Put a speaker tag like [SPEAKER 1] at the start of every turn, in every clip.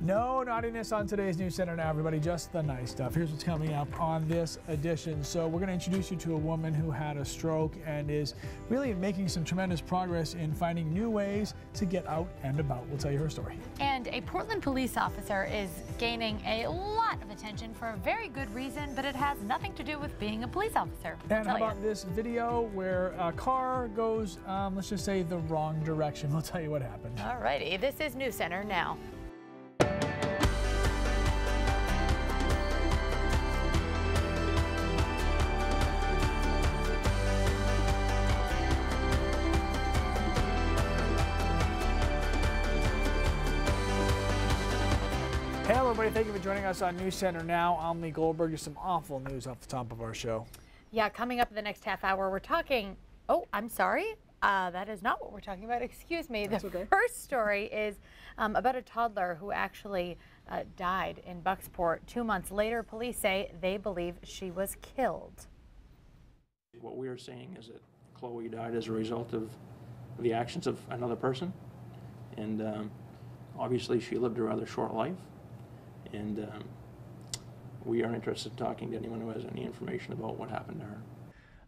[SPEAKER 1] No naughtiness on today's News Center now, everybody, just the nice stuff. Here's what's coming up on this edition. So we're going to introduce you to a woman who had a stroke and is really making some tremendous progress in finding new ways to get out and about. We'll tell you her story.
[SPEAKER 2] And a Portland police officer is gaining a lot of attention for a very good reason, but it has nothing to do with being a police officer.
[SPEAKER 1] And how about this video where a car goes, let's just say, the wrong direction? We'll tell you what happened.
[SPEAKER 2] All righty, this is News Center now.
[SPEAKER 1] Hello, everybody. Thank you for joining us on News Center Now. I'm Lee Goldberg. There's some awful news off the top of our show.
[SPEAKER 2] Yeah, coming up in the next half hour, we're talking. Oh, I'm sorry. That is not what we're talking about. Excuse me.
[SPEAKER 1] That's
[SPEAKER 2] the
[SPEAKER 1] okay.
[SPEAKER 2] first story is about a toddler who actually died in Bucksport. 2 months later, police say they believe she was killed.
[SPEAKER 3] What we are saying is that Chloe died as a result of the actions of another person. And obviously, she lived a rather short life. And we are interested in talking to anyone who has any information about what happened to her.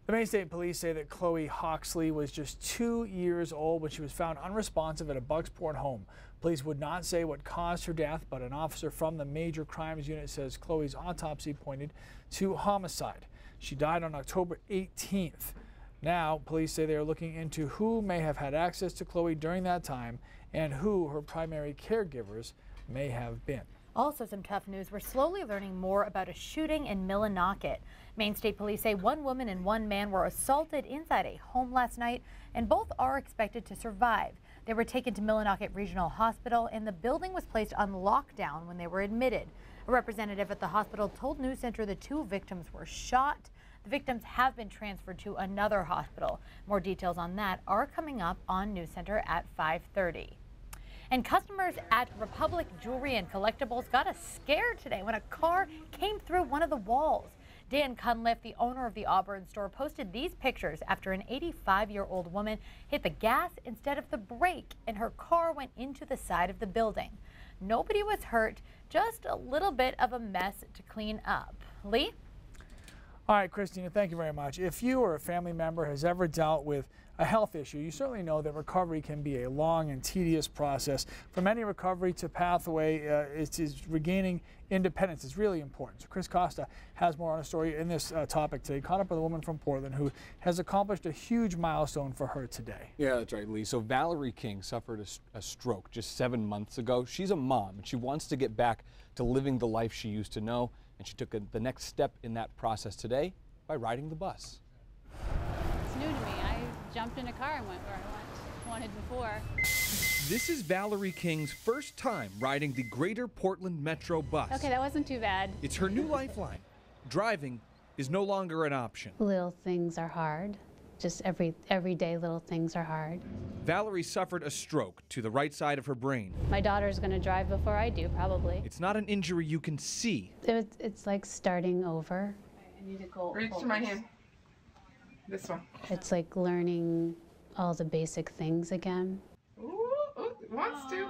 [SPEAKER 1] The Maine State Police say that Chloe Hawksley was just 2 years old when she was found unresponsive at a Bucksport home. Police would not say what caused her death, but an officer from the Major Crimes Unit says Chloe's autopsy pointed to homicide. She died on October 18th. Now, police say they are looking into who may have had access to Chloe during that time and who her primary caregivers may have been.
[SPEAKER 2] Also some tough news. We're slowly learning more about a shooting in Millinocket. Maine State Police say one woman and one man were assaulted inside a home last night, and both are expected to survive. They were taken to Millinocket Regional Hospital, and the building was placed on lockdown when they were admitted. A representative at the hospital told News Center the two victims were shot. The victims have been transferred to another hospital. More details on that are coming up on News Center at 5:30. And customers at Republic Jewelry and Collectibles got a scare today when a car came through one of the walls. Dan Cunliffe, the owner of the Auburn store, posted these pictures after an 85-year-old woman hit the gas instead of the brake and her car went into the side of the building. Nobody was hurt, just a little bit of a mess to clean up. Lee?
[SPEAKER 1] All right, Christina, thank you very much. If you or a family member has ever dealt with a health issue, you certainly know that recovery can be a long and tedious process. From any recovery to pathway, it is regaining independence is really important. So Chris Costa has more on a story in this topic today. Caught up with a woman from Portland who has accomplished a huge milestone for her today.
[SPEAKER 4] Yeah, that's right, Lee. So Valerie King suffered a stroke just 7 months ago. She's a mom, and she wants to get back to living the life she used to know, and she took the next step in that process today by riding the bus.
[SPEAKER 5] It's new to me. I jumped in a car and went where I wanted before.
[SPEAKER 6] This is Valerie King's first time riding the Greater Portland Metro bus.
[SPEAKER 5] Okay, that wasn't too bad.
[SPEAKER 6] It's her new lifeline. Driving is no longer an option.
[SPEAKER 7] Little things are hard. Just everyday little things are hard.
[SPEAKER 6] Valerie suffered a stroke to the right side of her brain.
[SPEAKER 5] My daughter's going to drive before I do, probably.
[SPEAKER 6] It's not an injury you can see.
[SPEAKER 7] It's like starting over.
[SPEAKER 8] I need to go. Reach to my hand. This one.
[SPEAKER 7] It's like learning all the basic things again.
[SPEAKER 8] Ooh, wants to.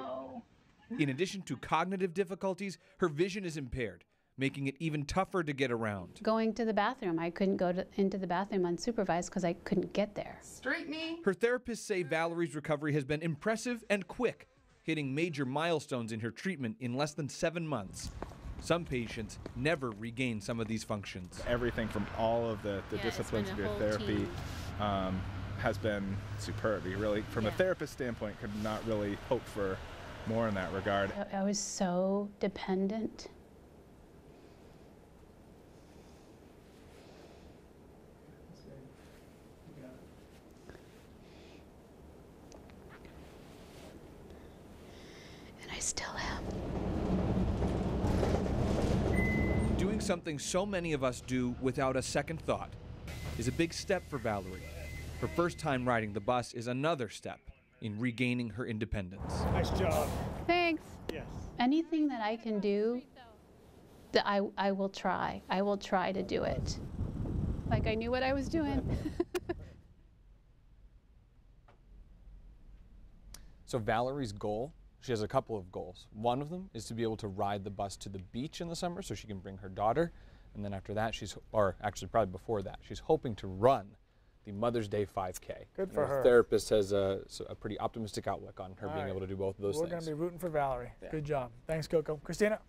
[SPEAKER 6] In addition to cognitive difficulties, her vision is impaired, making it even tougher to get around.
[SPEAKER 7] Going to the bathroom. I couldn't go into the bathroom unsupervised because I couldn't get there.
[SPEAKER 8] Straight knee.
[SPEAKER 6] Her therapists say Valerie's recovery has been impressive and quick, hitting major milestones in her treatment in less than 7 months. Some patients never regain some of these functions.
[SPEAKER 9] Everything from all of the disciplines of your therapy has been superb. You really, from a therapist standpoint, could not really hope for more in that regard.
[SPEAKER 7] I was so dependent. And I still am.
[SPEAKER 6] Doing something so many of us do without a second thought is a big step for Valerie. Her first time riding the bus is another step in regaining her independence.
[SPEAKER 1] Nice job.
[SPEAKER 5] Thanks.
[SPEAKER 1] Yes.
[SPEAKER 7] Anything that I can do, that I will try. I will try to do it.
[SPEAKER 5] Like I knew what I was doing.
[SPEAKER 4] So Valerie's goal she has a couple of goals. One of them is to be able to ride the bus to the beach in the summer so she can bring her daughter. And then after that, or actually probably before that, she's hoping to run the Mother's Day 5K.
[SPEAKER 1] Good for her.
[SPEAKER 4] Her therapist has a pretty optimistic outlook on her being able to do both of those things.
[SPEAKER 1] We're going to be rooting for Valerie. Yeah. Good job. Thanks, Coco. Christina?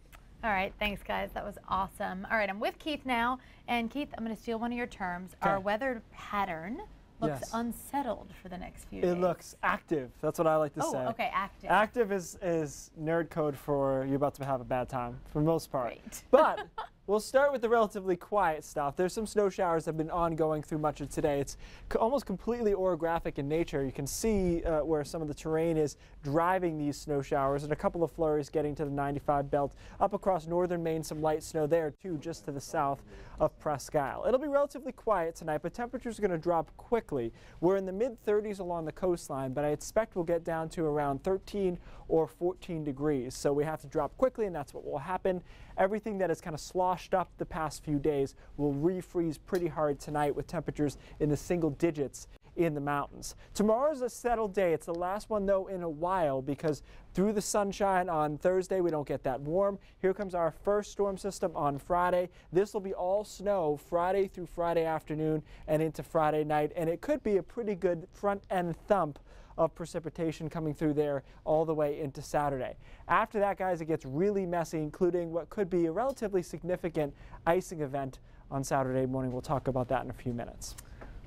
[SPEAKER 2] All right, thanks, guys. That was awesome. All right, I'm with Keith now. And Keith, I'm going to steal one of your terms.
[SPEAKER 10] Okay.
[SPEAKER 2] Our weather pattern looks unsettled for the next few days.
[SPEAKER 10] It looks active. That's what I like to say.
[SPEAKER 2] Oh, okay, active.
[SPEAKER 10] Active is nerd code for you're about to have a bad time, for the most part.
[SPEAKER 2] Great.
[SPEAKER 10] But we'll start with the relatively quiet stuff. There's some snow showers that have been ongoing through much of today. It's almost completely orographic in nature. You can see where some of the terrain is driving these snow showers, and a couple of flurries getting to the 95 belt. Up across northern Maine, some light snow there too, just to the south of Presque Isle. It'll be relatively quiet tonight, but temperatures are going to drop quickly. We're in the mid-30s along the coastline, but I expect we'll get down to around 13 or 14 degrees. So we have to drop quickly, and that's what will happen. Everything that is kind of sloshed up the past few days will refreeze pretty hard tonight with temperatures in the single digits in the mountains. Tomorrow's a settled day. It's the last one, though, in a while, because through the sunshine on Thursday, we don't get that warm. Here comes our first storm system on Friday. This will be all snow Friday through Friday afternoon and into Friday night, and it could be a pretty good front-end thump of precipitation coming through there all the way into Saturday. After that, guys, it gets really messy, including what could be a relatively significant icing event on Saturday morning. We'll talk about that in a few minutes.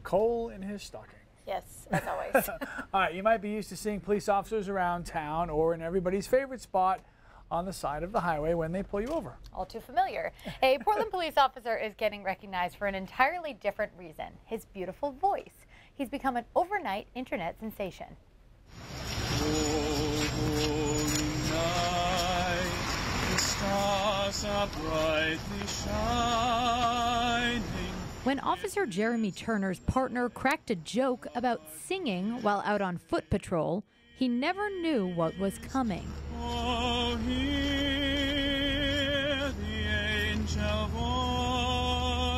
[SPEAKER 1] Coal in his stocking.
[SPEAKER 2] Yes, as always.
[SPEAKER 1] All right, you might be used to seeing police officers around town or in everybody's favorite spot on the side of the highway when they pull you over.
[SPEAKER 2] All too familiar. A Portland police officer is getting recognized for an entirely different reason: his beautiful voice. He's become an overnight internet sensation.
[SPEAKER 11] The stars are brightly shining.
[SPEAKER 2] When Officer Jeremy Turner's partner cracked a joke about singing while out on foot patrol, he never knew what was coming.
[SPEAKER 11] Oh, hear the angel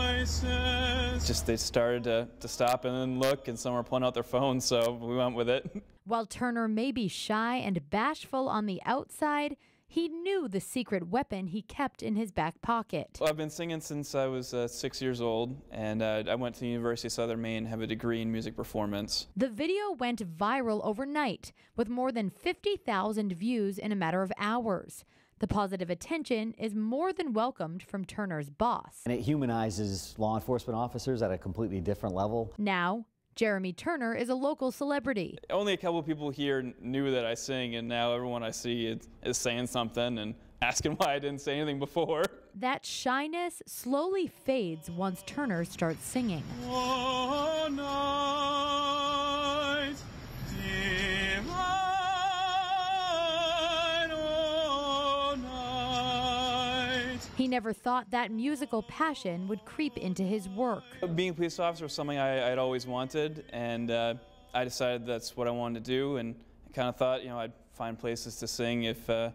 [SPEAKER 11] voices.
[SPEAKER 12] Just they started to stop and then look, and some were pulling out their phones, so we went with it.
[SPEAKER 2] While Turner may be shy and bashful on the outside, he knew the secret weapon he kept in his back pocket.
[SPEAKER 12] Well, I've been singing since I was 6 years old, and I went to the University of Southern Maine, have a degree in music performance.
[SPEAKER 2] The video went viral overnight, with more than 50,000 views in a matter of hours. The positive attention is more than welcomed from Turner's boss.
[SPEAKER 13] And it humanizes law enforcement officers at a completely different level.
[SPEAKER 2] Now, Jeremy Turner is a local celebrity.
[SPEAKER 12] Only a couple people here knew that I sing, and now everyone I see is saying something and asking why I didn't say anything before.
[SPEAKER 2] That shyness slowly fades once Turner starts singing.
[SPEAKER 11] Oh, night, divine, oh, night.
[SPEAKER 2] He never thought that musical passion would creep into his work.
[SPEAKER 12] Being a police officer was something I'd always wanted, and I decided that's what I wanted to do, and I kind of thought, I'd find places to sing if I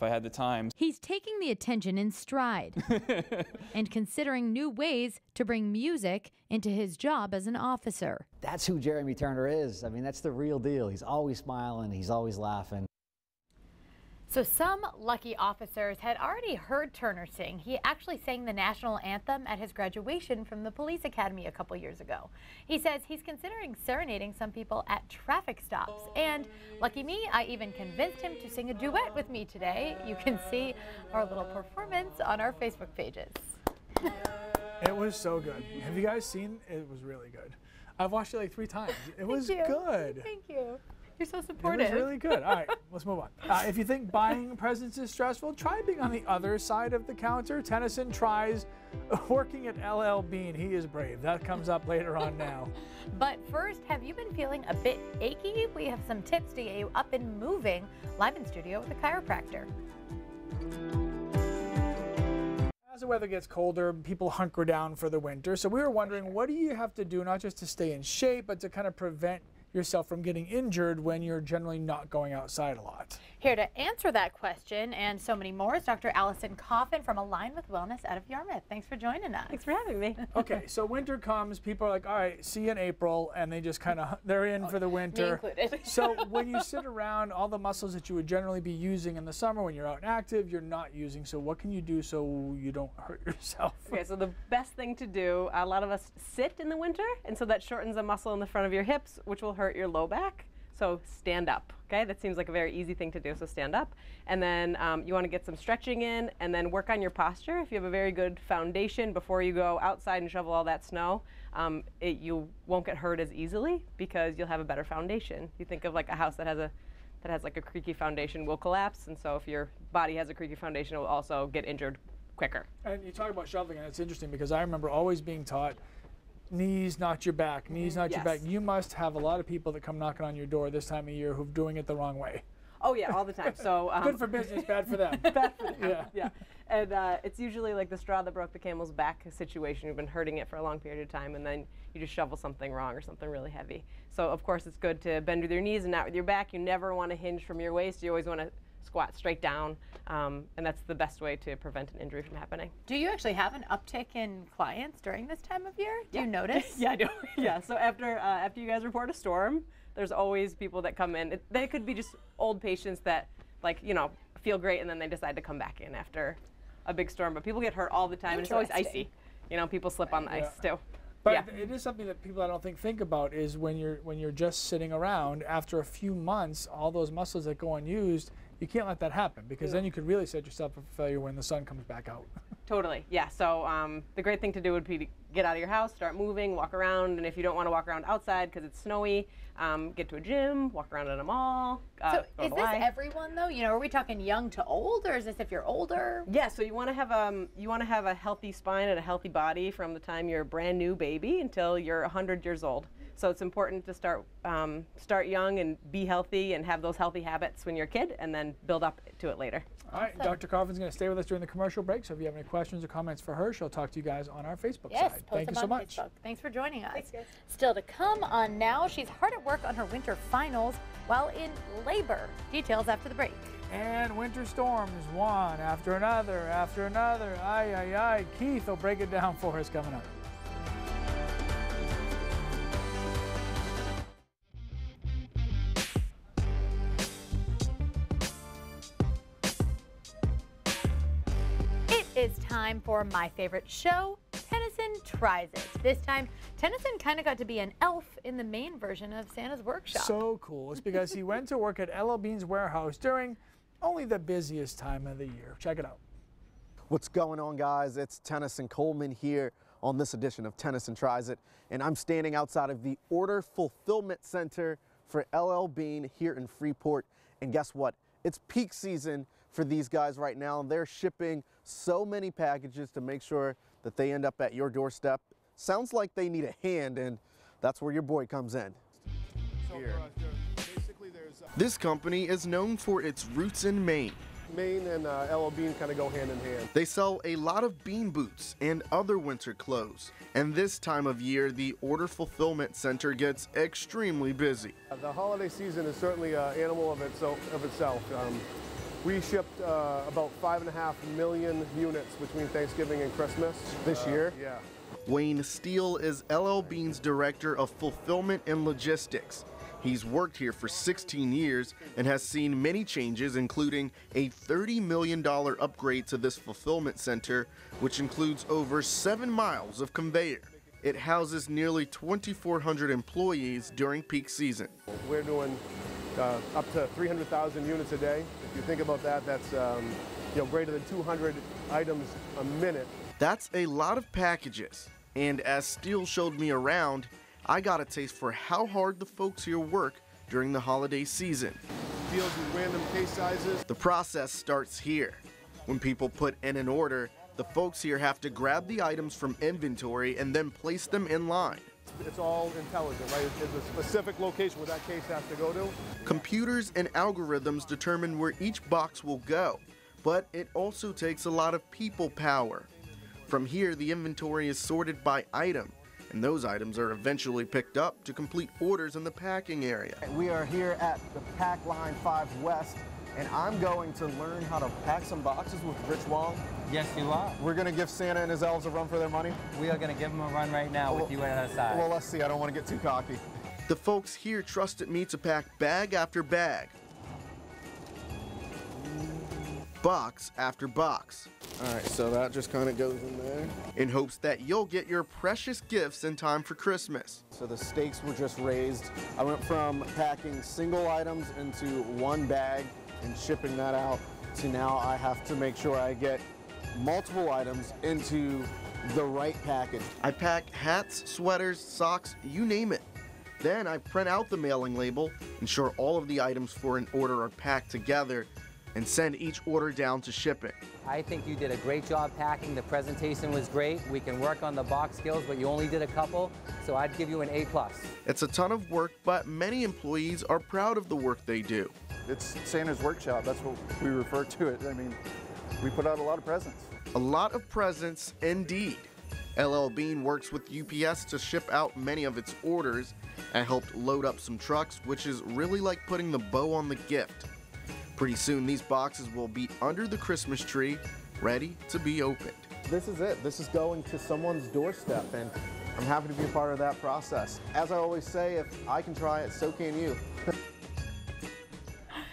[SPEAKER 12] had the time.
[SPEAKER 2] He's taking the attention in stride and considering new ways to bring music into his job as an officer.
[SPEAKER 13] That's who Jeremy Turner is. I mean, that's the real deal. He's always smiling, he's always laughing.
[SPEAKER 2] So some lucky officers had already heard Turner sing. He actually sang the national anthem at his graduation from the police academy a couple years ago. He says he's considering serenading some people at traffic stops. And lucky me, I even convinced him to sing a duet with me today. You can see our little performance on our Facebook pages.
[SPEAKER 1] It was so good. Have you guys seen it? It was really good. I've watched it like 3 times. It was good.
[SPEAKER 2] Thank you. You're so supportive.
[SPEAKER 1] It was really good. All right, let's move on. If you think buying presents is stressful, try being on the other side of the counter. Tennyson tries working at LL Bean. He is brave. That comes up later on now.
[SPEAKER 2] But first, have you been feeling a bit achy? We have some tips to get you up and moving. Live in studio with a chiropractor.
[SPEAKER 1] As the weather gets colder, people hunker down for the winter. So we were wondering, what do you have to do not just to stay in shape, but to kind of prevent yourself from getting injured when you're generally not going outside a lot?
[SPEAKER 2] Here to answer that question and so many more is Dr. Allison Coffin from Align with Wellness out of Yarmouth. Thanks for joining us.
[SPEAKER 14] Thanks for having me.
[SPEAKER 1] Okay, so winter comes, people are like, all right, see you in April, and they just kind of, they're in for the winter.
[SPEAKER 2] Me included.
[SPEAKER 1] So when you sit around, all the muscles that you would generally be using in the summer when you're out and active, you're not using. So what can you do so you don't hurt yourself?
[SPEAKER 14] Okay, so the best thing to do, a lot of us sit in the winter, and so that shortens a muscle in the front of your hips, which will hurt your low back. So stand up, okay? That seems like a very easy thing to do, so stand up. And then you want to get some stretching in and then work on your posture. If you have a very good foundation before you go outside and shovel all that snow, you won't get hurt as easily because you'll have a better foundation. You think of like a house that has like a creaky foundation will collapse, and so if your body has a creaky foundation, it will also get injured quicker.
[SPEAKER 1] And you talk about shoveling, and it's interesting because I remember always being taught, knees, not your back, knees, not your back. You must have a lot of people that come knocking on your door this time of year who're doing it the wrong way.
[SPEAKER 14] Oh yeah, all the time. So
[SPEAKER 1] good for business, bad for them.
[SPEAKER 14] Bad for them. Yeah. And it's usually like the straw that broke the camel's back situation. You've been hurting it for a long period of time, and then you just shovel something wrong or something really heavy. So of course it's good to bend with your knees and not with your back. You never want to hinge from your waist. You always want to squat straight down, and that's the best way to prevent an injury from happening.
[SPEAKER 2] Do you actually have an uptick in clients during this time of year? Do you notice?
[SPEAKER 14] Yeah, I do. Yeah, so after you guys report a storm, there's always people that come in. They could be just old patients that, like, you know, feel great and then they decide to come back in after a big storm. But people get hurt all the time, and it's always icy. You know, people slip on the ice too.
[SPEAKER 1] But it is something that people I don't think about is when you're just sitting around, after a few months, all those muscles that go unused, you can't let that happen because then you could really set yourself up for failure when the sun comes back out.
[SPEAKER 14] Totally, yeah. So the great thing to do would be to get out of your house, start moving, walk around, and if you don't want to walk around outside because it's snowy, get to a gym, walk around at a mall.
[SPEAKER 2] So is this everyone though? You know, are we talking young to old, or is this if you're older?
[SPEAKER 14] Yeah. So you want to have a healthy spine and a healthy body from the time you're a brand new baby until you're 100 years old. So it's important to start young and be healthy and have those healthy habits when you're a kid, and then build up to it later.
[SPEAKER 1] All right, Dr. Coffin's going to stay with us during the commercial break, so if you have any questions or comments for her, she'll talk to you guys on our Facebook side. Thank you so much.
[SPEAKER 2] Facebook. Thanks for joining us.
[SPEAKER 14] Thanks, guys.
[SPEAKER 2] Still to come on Now, she's hard at work on her winter finals while in labor. Details after the break.
[SPEAKER 1] And winter storms, one after another, after another. Aye, aye, aye. Keith will break it down for us coming up.
[SPEAKER 2] It's time for my favorite show, Tennyson Tries It. This time, Tennyson kind of got to be an elf in the main version of Santa's workshop.
[SPEAKER 1] So cool. It's because he went to work at L.L. Bean's warehouse during only the busiest time of the year. Check it out.
[SPEAKER 15] What's going on, guys? It's Tennyson Coleman here on this edition of Tennyson Tries It, and I'm standing outside of the Order Fulfillment Center for L.L. Bean here in Freeport. And guess what? It's peak season for these guys right now. They're shipping so many packages to make sure that they end up at your doorstep. Sounds like they need a hand, and that's where your boy comes in. This company is known for its roots in Maine.
[SPEAKER 16] Maine and L.L. Bean kind of go hand in hand.
[SPEAKER 15] They sell a lot of bean boots and other winter clothes. And this time of year, the Order Fulfillment Center gets extremely busy.
[SPEAKER 16] The holiday season is certainly an animal of itself. We shipped about 5.5 million units between Thanksgiving and Christmas this year. Yeah.
[SPEAKER 15] Wayne Steele is L.L. Bean's Director of Fulfillment and Logistics. He's worked here for 16 years and has seen many changes, including a $30 million upgrade to this fulfillment center, which includes over 7 miles of conveyor. It houses nearly 2,400 employees during peak season.
[SPEAKER 16] We're doing up to 300,000 units a day. If you think about that, that's greater than 200 items a minute.
[SPEAKER 15] That's a lot of packages. And as Steele showed me around, I got a taste for how hard the folks here work during the holiday season.
[SPEAKER 16] Deals with random case sizes.
[SPEAKER 15] The process starts here. When people put in an order, the folks here have to grab the items from inventory and then place them in line.
[SPEAKER 16] It's all intelligent, right? There's a specific location where that case has to go to.
[SPEAKER 15] Computers and algorithms determine where each box will go, but it also takes a lot of people power. From here, the inventory is sorted by item, and those items are eventually picked up to complete orders in the packing area. We are here at the Pack Line 5 West, and I'm going to learn how to pack some boxes with Rich Wong.
[SPEAKER 17] Yes, you are.
[SPEAKER 15] We're going to give Santa and his elves a run for their money.
[SPEAKER 17] We are going to give them a run right now with you at our side.
[SPEAKER 15] Well, let's see. I don't want to get too cocky. The folks here trusted me to pack bag after bag, box after box. All right, so that just kind of goes in there, in hopes that you'll get your precious gifts in time for Christmas. So the stakes were just raised. I went from packing single items into one bag and shipping that out to now I have to make sure I get multiple items into the right package. I pack hats, sweaters, socks, you name it. Then I print out the mailing label, ensure all of the items for an order are packed together, and send each order down to shipping.
[SPEAKER 17] I think you did a great job packing. The presentation was great. We can work on the box skills, but you only did a couple, so I'd give you an A+.
[SPEAKER 15] It's a ton of work, but many employees are proud of the work they do.
[SPEAKER 18] It's Santa's workshop. That's what we refer to it. I mean, we put out a lot of presents.
[SPEAKER 15] A lot of presents indeed. LL Bean works with UPS to ship out many of its orders and helped load up some trucks, which is really like putting the bow on the gift. Pretty soon these boxes will be under the Christmas tree, ready to be opened. This is it. This is going to someone's doorstep, and I'm happy to be a part of that process. As I always say, if I can try it, so can you.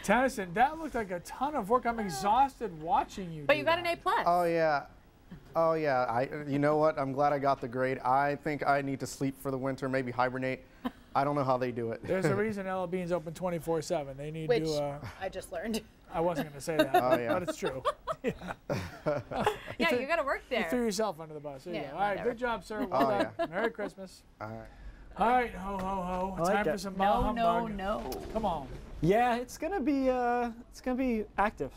[SPEAKER 1] Tennyson, that looked like a ton of work. I'm exhausted watching you.
[SPEAKER 2] But you got an A+.
[SPEAKER 15] Oh yeah. Oh yeah. You know what? I'm glad I got the grade. I think I need to sleep for the winter, maybe hibernate. I don't know how they do it.
[SPEAKER 1] There's a reason LL Bean's open 24/7. They need
[SPEAKER 2] Which
[SPEAKER 1] to.
[SPEAKER 2] I just learned.
[SPEAKER 1] I wasn't going to say that, but it's true.
[SPEAKER 2] Yeah, you got to work there.
[SPEAKER 1] You threw yourself under the bus. There you go. All right,
[SPEAKER 2] whatever.
[SPEAKER 1] good job, sir. Well done.
[SPEAKER 15] Yeah.
[SPEAKER 1] Merry Christmas.
[SPEAKER 15] All right.
[SPEAKER 1] All right, ho, ho, ho. Time for some bah humbug.
[SPEAKER 2] No.
[SPEAKER 1] Come on.
[SPEAKER 10] Yeah, it's gonna be active.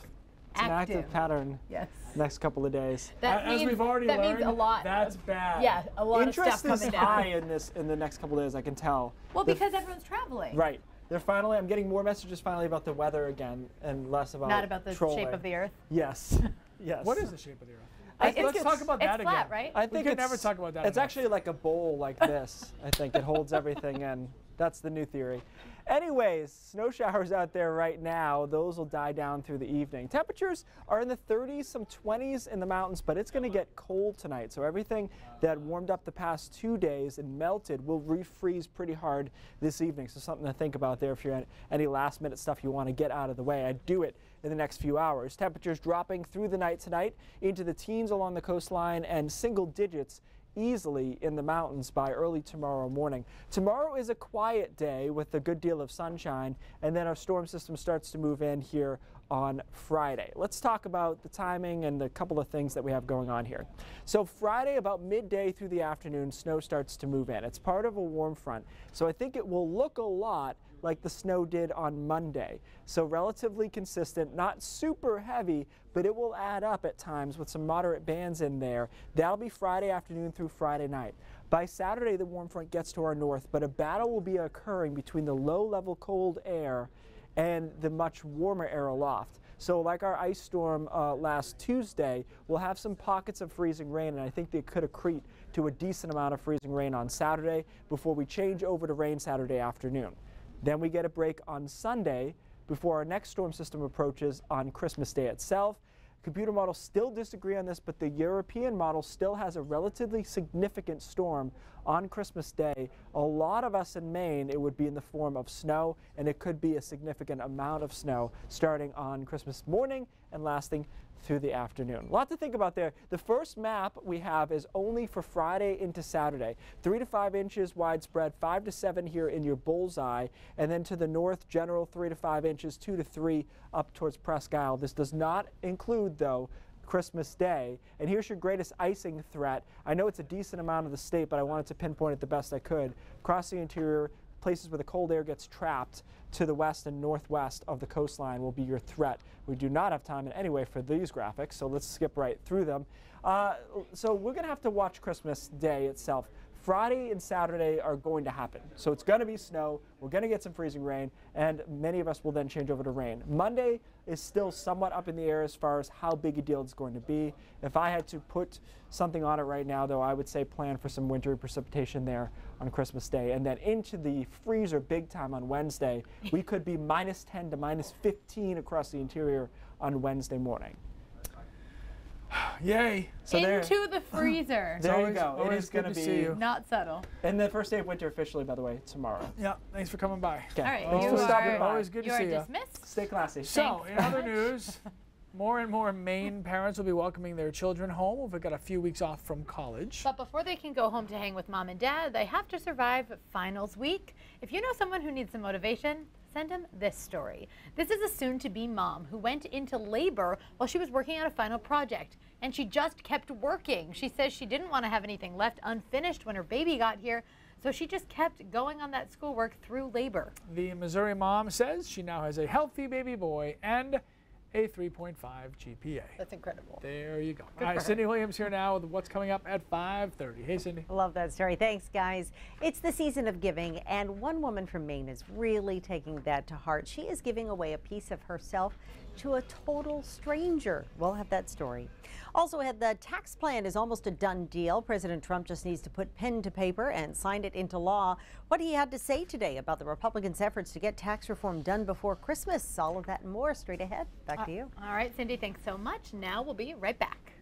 [SPEAKER 10] It's an active pattern.
[SPEAKER 2] Yes.
[SPEAKER 10] Next couple of days.
[SPEAKER 1] As we've already learned,
[SPEAKER 2] means a lot.
[SPEAKER 1] That's bad.
[SPEAKER 2] Yeah, a lot
[SPEAKER 10] Interest
[SPEAKER 2] of stuff coming
[SPEAKER 10] is high in the next couple of days. I can tell.
[SPEAKER 2] Well, because everyone's traveling.
[SPEAKER 10] Right. I'm getting more messages finally about the weather again, and less about
[SPEAKER 2] Not about the
[SPEAKER 10] trolling.
[SPEAKER 2] shape of the Earth.
[SPEAKER 10] Yes. Yes.
[SPEAKER 1] What is the shape of the Earth?
[SPEAKER 2] Let's
[SPEAKER 1] talk about that
[SPEAKER 2] it's flat,
[SPEAKER 1] again.
[SPEAKER 2] right?
[SPEAKER 10] I think
[SPEAKER 1] we can never talk about that.
[SPEAKER 10] It's actually like a bowl like this. I think it holds everything in. That's the new theory. Anyways, snow showers out there right now. Those will die down through the evening. Temperatures are in the 30s, some 20s in the mountains, but it's going to get cold tonight. So everything that warmed up the past 2 days and melted will refreeze pretty hard this evening. So something to think about there if you're at any last minute stuff you want to get out of the way. I'd do it in the next few hours. Temperatures dropping through the night tonight into the teens along the coastline and single digits easily in the mountains by early tomorrow morning. Tomorrow is a quiet day with a good deal of sunshine, and then our storm system starts to move in here on Friday. Let's talk about the timing and the couple of things that we have going on here. So Friday, about midday through the afternoon, snow starts to move in. It's part of a warm front, so I think it will look a lot like the snow did on Monday. So relatively consistent, not super heavy, but it will add up at times with some moderate bands in there. That'll be Friday afternoon through Friday night. By Saturday, the warm front gets to our north, but a battle will be occurring between the low-level cold air and the much warmer air aloft. So like our ice storm last Tuesday, we'll have some pockets of freezing rain, and I think they could accrete to a decent amount of freezing rain on Saturday before we change over to rain Saturday afternoon. Then we get a break on Sunday before our next storm system approaches on Christmas Day itself. Computer models still disagree on this, but the European model still has a relatively significant storm on Christmas Day. A lot of us in Maine, it would be in the form of snow, and it could be a significant amount of snow starting on Christmas morning and lasting through the afternoon. A lot to think about there. The first map we have is only for Friday into Saturday. 3 to 5 inches widespread, 5 to 7 here in your bullseye, and then to the north, general 3 to 5 inches, 2 to 3 up towards Presque Isle. This does not include, though, Christmas Day. And here's your greatest icing threat. I know it's a decent amount of the state, but I wanted to pinpoint it the best I could. Across the interior, places where the cold air gets trapped to the west and northwest of the coastline will be your threat. We do not have time in any way for these graphics, so let's skip right through them. So we're going to have to watch Christmas Day itself. Friday and Saturday are going to happen. So it's going to be snow. We're going to get some freezing rain, and many of us will then change over to rain. Monday is still somewhat up in the air as far as how big a deal it's going to be. If I had to put something on it right now, though, I would say plan for some wintry precipitation there on Christmas Day. And then into the freezer big time on Wednesday. We could be -10 to -15 across the interior on Wednesday morning.
[SPEAKER 1] Yay.
[SPEAKER 10] So
[SPEAKER 2] Into the freezer.
[SPEAKER 10] There you go. It is going to be
[SPEAKER 2] not subtle.
[SPEAKER 10] And the first day of winter officially, by the way, tomorrow.
[SPEAKER 1] Yeah, thanks for coming by.
[SPEAKER 10] Okay.
[SPEAKER 2] All right,
[SPEAKER 10] Thanks for stopping by.
[SPEAKER 1] Always good to see you.
[SPEAKER 2] dismissed.
[SPEAKER 10] Stay classy.
[SPEAKER 1] So, in other news, more and more Maine parents will be welcoming their children home. We've got a few weeks off from college.
[SPEAKER 2] But before they can go home to hang with mom and dad, they have to survive finals week. If you know someone who needs some motivation, send them this story. This is a soon-to-be mom who went into labor while she was working on a final project, and she just kept working. She says she didn't want to have anything left unfinished when her baby got here, so she just kept going on that schoolwork through labor.
[SPEAKER 1] The Missouri mom says she now has a healthy baby boy and a 3.5 GPA.
[SPEAKER 2] That's incredible.
[SPEAKER 1] There you go. All right, Cindy Williams here now with what's coming up at 5:30. Hey, Cindy.
[SPEAKER 19] Love that story. Thanks, guys. It's the season of giving, and one woman from Maine is really taking that to heart. She is giving away a piece of herself to a total stranger. We'll have that story. Also ahead, the tax plan is almost a done deal. President Trump just needs to put pen to paper and sign it into law. What he had to say today about the Republicans' efforts to get tax reform done before Christmas. All of that and more straight ahead. Back to you.
[SPEAKER 2] All right, Cindy, thanks so much. Now we'll be right back.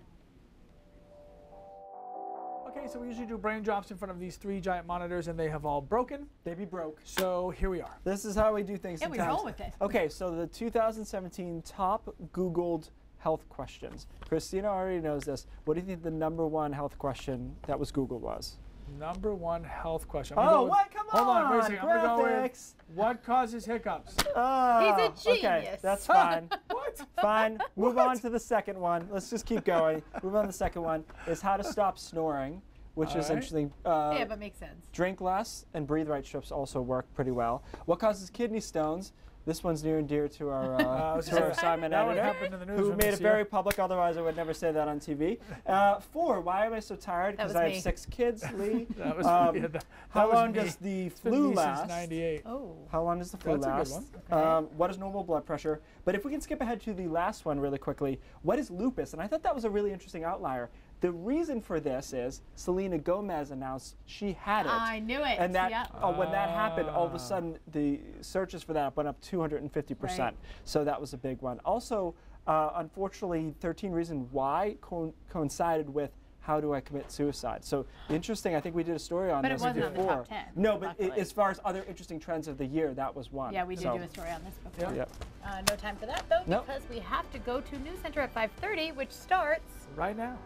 [SPEAKER 1] Okay, so we usually do brain drops in front of these 3 giant monitors, and they have all broken.
[SPEAKER 10] They be broke.
[SPEAKER 1] So here we are.
[SPEAKER 10] This is how we do things
[SPEAKER 2] Yeah, we
[SPEAKER 10] sometimes.
[SPEAKER 2] roll with it.
[SPEAKER 10] Okay, so the 2017 top Googled health questions. Christina already knows this. What do you think the #1 health question that was Googled was?
[SPEAKER 1] #1 health question.
[SPEAKER 10] What? Come on!
[SPEAKER 1] Hold on, wait a second. I'm going to go with
[SPEAKER 10] Graphics.
[SPEAKER 1] what causes hiccups?
[SPEAKER 2] He's a genius.
[SPEAKER 10] Okay, that's fine.
[SPEAKER 1] What?
[SPEAKER 10] Fine. Move on to the second one. Let's just keep going. Move on to the second one is how to stop snoring, which is interesting.
[SPEAKER 2] Yeah, but makes sense.
[SPEAKER 10] Drink less and breathe right strips also work pretty well. What causes kidney stones? This one's near and dear to our assignment editor, who made it very public. Otherwise, I would never say that on TV. 4, why am I so tired? Because I have 6 kids, Lee.
[SPEAKER 1] That was
[SPEAKER 10] how long does the flu last?
[SPEAKER 1] Since '98.
[SPEAKER 2] Oh.
[SPEAKER 10] How long does the flu last?
[SPEAKER 1] That's a good one.
[SPEAKER 10] What is normal blood pressure? But if we can skip ahead to the last one really quickly, what is lupus? And I thought that was a really interesting outlier. The reason for this is Selena Gomez announced she had it.
[SPEAKER 2] I knew it.
[SPEAKER 10] And that when that happened, all of a sudden the searches for that went up 250%.
[SPEAKER 2] Right.
[SPEAKER 10] So that was a big one. Also, unfortunately, 13 Reasons Why coincided with How Do I Commit Suicide? So interesting. I think we did a story on
[SPEAKER 2] but
[SPEAKER 10] this
[SPEAKER 2] it wasn't
[SPEAKER 10] before.
[SPEAKER 2] on the top 10.
[SPEAKER 10] No, but as far as other interesting trends of the year, that was one.
[SPEAKER 2] Yeah, we did do a story on this before.
[SPEAKER 10] Yep.
[SPEAKER 2] No time for that, though, because we have to go to News Center at 5:30, which starts
[SPEAKER 1] right now.